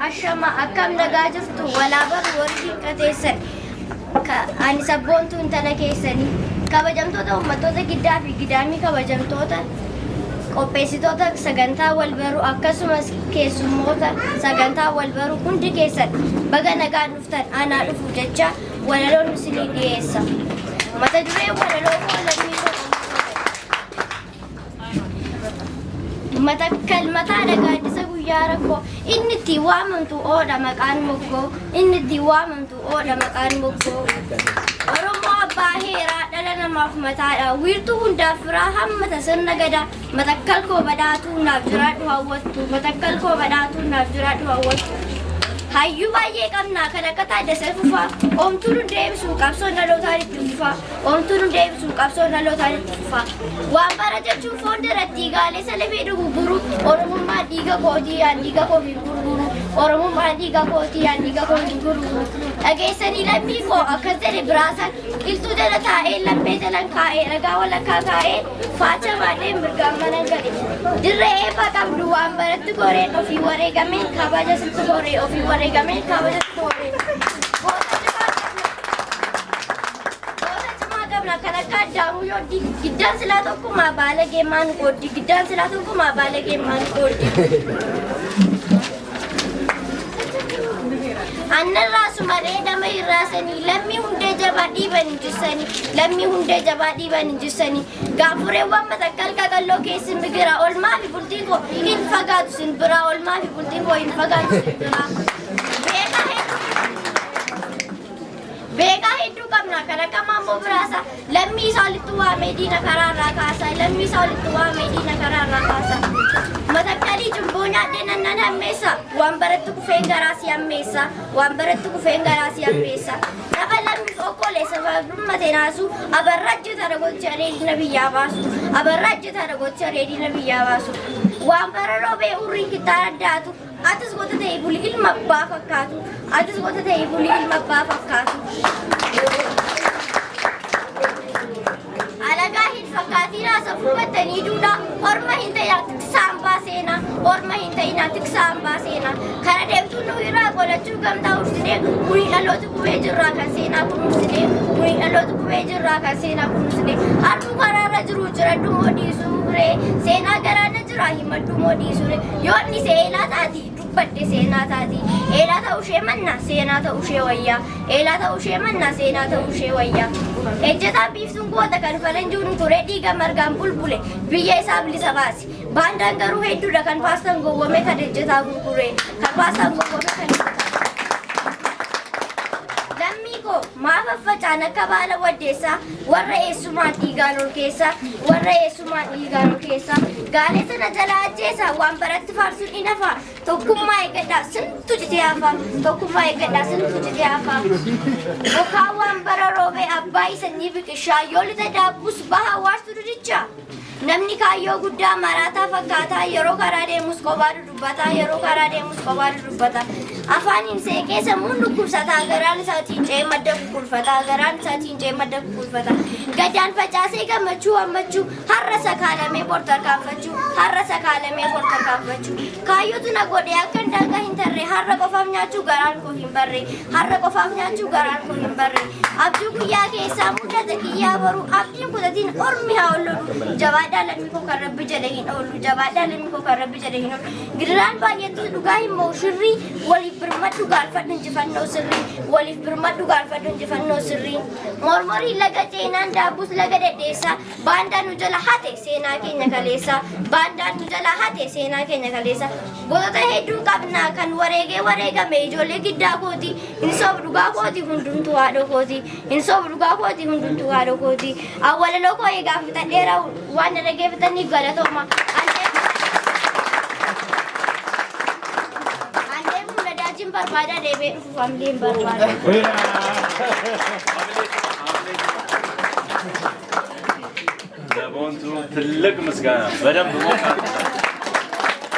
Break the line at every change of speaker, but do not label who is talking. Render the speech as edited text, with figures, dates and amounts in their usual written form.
ashama akkam nagaa jirtu walaabar warri qateessan ani sabboontu intala keessanii kabajamtoota uummattoota giddaa fi gidaamii kabajamtoota qopheessitoota sagantaa walbaruu akkasumas keessummoota sagantaa walbaruu hundi keessan baga nagaa dhuftan aanaa dhufu jecha walaloon isinii dhiyeessa mata duree walaloo lammii matakkal mataa dhagaadisa guyyaa rakkoo inni itti waamamtu oodha maqaan moggoo inni itti waamamtu oodha maqaan moggoo Oromoo abbaa heeraa dhala namaaf mataadha wiirtuu hundaaf firaa hammata sirna gadaa matakkal koo badhaatuu naaf jiraadhu hawwattu matakkal koo badhaatuu naaf jiraadhu hawwattu hayyuu baay'ee qabnaa kan akka taaddasee fufaa oomtuu nu deebisuu qabsoo dhalootaan itti fufaa oomtuu nu deebisuu qabsoo dhalootaan itti fufaa waan bara jechuun foon diratti gaalee salphee dhuguguru oromummaa dhiiga kootii yaan dhiiga koo fi gurguru oromummaa dhiiga kootii yaan dhiiga koo fi gurguru dhageessanii lammii koo akkas jedhe biraasan qilxuu jala taa'ee lammee jalan kaa'ee dhagaa walakkaa kaa'ee faacha baadhee mirgaan mana gale dirree eebba qabdu waan baratti goreen ofii wareegameen kabaja sitti goree ofii wareegameen kabaja sitti goree goota cimaa qabna kan akka addaamuu yooddi giddaan silaa tokkumaa baalagee maan qooddi giddaan silaa tokkumaa baalagee maan qooddi annan raasumaree dama irraasanii lammii hundee jabaa dhiiban hin jirsanii lammii hundee jabaa dhiiban hin jirsanii gaafureewwan matakkal qaqalloo keessi migira olmaa fi bultiin koo hin fagaatu sin biraa olmaa fi bultiin koo hin fagaatu sin biraa beekaa hedduu qabna kan akka maammoo biraasa lammii isaa walitti waamee diina karaarraa kaasa lammii isaa walitti waamee diina karaarraa kaasa matakkalii jumboo nyaadhee nannan hammeessa waan baratti kufeen garaasi hammeessa waan baratti kufeen garaasi hammeessa nama lammiif okkoleessa babrummatee naasu abarraajji tana gocha reedina biyyaa baasu abarraajji tana gocha reedina biyyaa baasu waan bara roobee urriin kittaan addaatu atis goota ta'e bulii ilma abbaa fakkaatu atis goota ta'e bulii ilma abbaa fakkaatu alagaa hin fakkaatiin haasa fudhatanii duudhaa orma hin ta'inaa tiksaan baaseenaa orma hin ta'inaa tiksaan baaseenaa kana deemtuu nu irraa godhachuu gamtaa ursinee kurii dhaloota qubee jirraa kan seenaa kunuunsinee kurii dhaloota qubee jirraa kan seenaa kunuunsinee harbuu karaarra jiru jira dhumoo dhiisuu ree seenaa garaana jira himadhu moo dhiisuu ree yoonni seenaa taati dubbadde seenaa taati eelaa ta'uu ishee mannaa seenaa ta'uu ishee wayyaa eelaa ta'uu ishee mannaa seenaa ta'uu ishee wayyaa ejjetaan biiftuun goota kan faranjuun ture dhiiga margaan bulbule biyya isaa bilisa baasi baandaan garuu hedduudha kan paastan gowwame kan ejjetaa gurgure kan paastan gowwame kan lammii koo maaf affacaan akka baala waddeessaa warra eessumaan dhiigaan ol keessaa warra eessumaan dhiigaan ol keessaa gaalee sana jalaa ajjeesaa waan baratti faarsuun hin hafaa tokkummaa eeggadhaa sintu citee hafaa tokkummaa eeggadhaa sintu citee hafaa yookaan waan bara roobee abbaa isanii biqishaa yoo lixa daabbus bahaa waartu dudichaa namni kaayyoo guddaa maraataa fakkaataa yeroo karaa deemus kophaa dudubbataa yeroo karaa deemus kophaa dudubbataa afaaniin seeqee sammuun dhukkubsataa garaan isaatiin ce'ee madda kukulfataa garaan isaatiin ce'ee madda kukulfataa gadaan facaasee gammachuu hammachuu har'a sakaalamee bortarkaanfachuu har'a sakaalamee bortarkaanfachuu kaayyootu na godhee akka daangaa hin tarree har'a qofaaf nyaachuu garaan koo hin barree har'a qofaaf nyaachuu garaan koo hin barree abjuu guyyaa keessaa mudata kiyyaa baruu abdiin kutatiin ormi haa ollolu jabaadhaa lammii koo kan rabbi jedhe hin oolu jabaadhaa lammii koo kan rabbi jedhe hin oolu gidiraan baay'eetu dhugaa hin moo shirrii waliif birmadhu gaalfadhu injifannoo sirrii waliif birmadhu gaalfadhu injifannoo sirrii mormorii laga ceenaan daabbus laga dhedheessaa baandaan nu jala hate seenaa keenya kaleessaa baandaan nu jala hate seenaa keenya kaleessaa gootota hedduu qabnaa kan wareegame ijoollee giddaa kooti hin soof dhugaa kooti hundumtuu haadha kooti hin soof dhugaa kooti hundumtuu haadha kooti awwalaloo koo eegaa fixadheera waan dhaggeeffataniif galatooma barbaada deebi'ee dhufu familiin barbaada.
Botntu ትልቅ ምስጋና በደንብ ሞቃ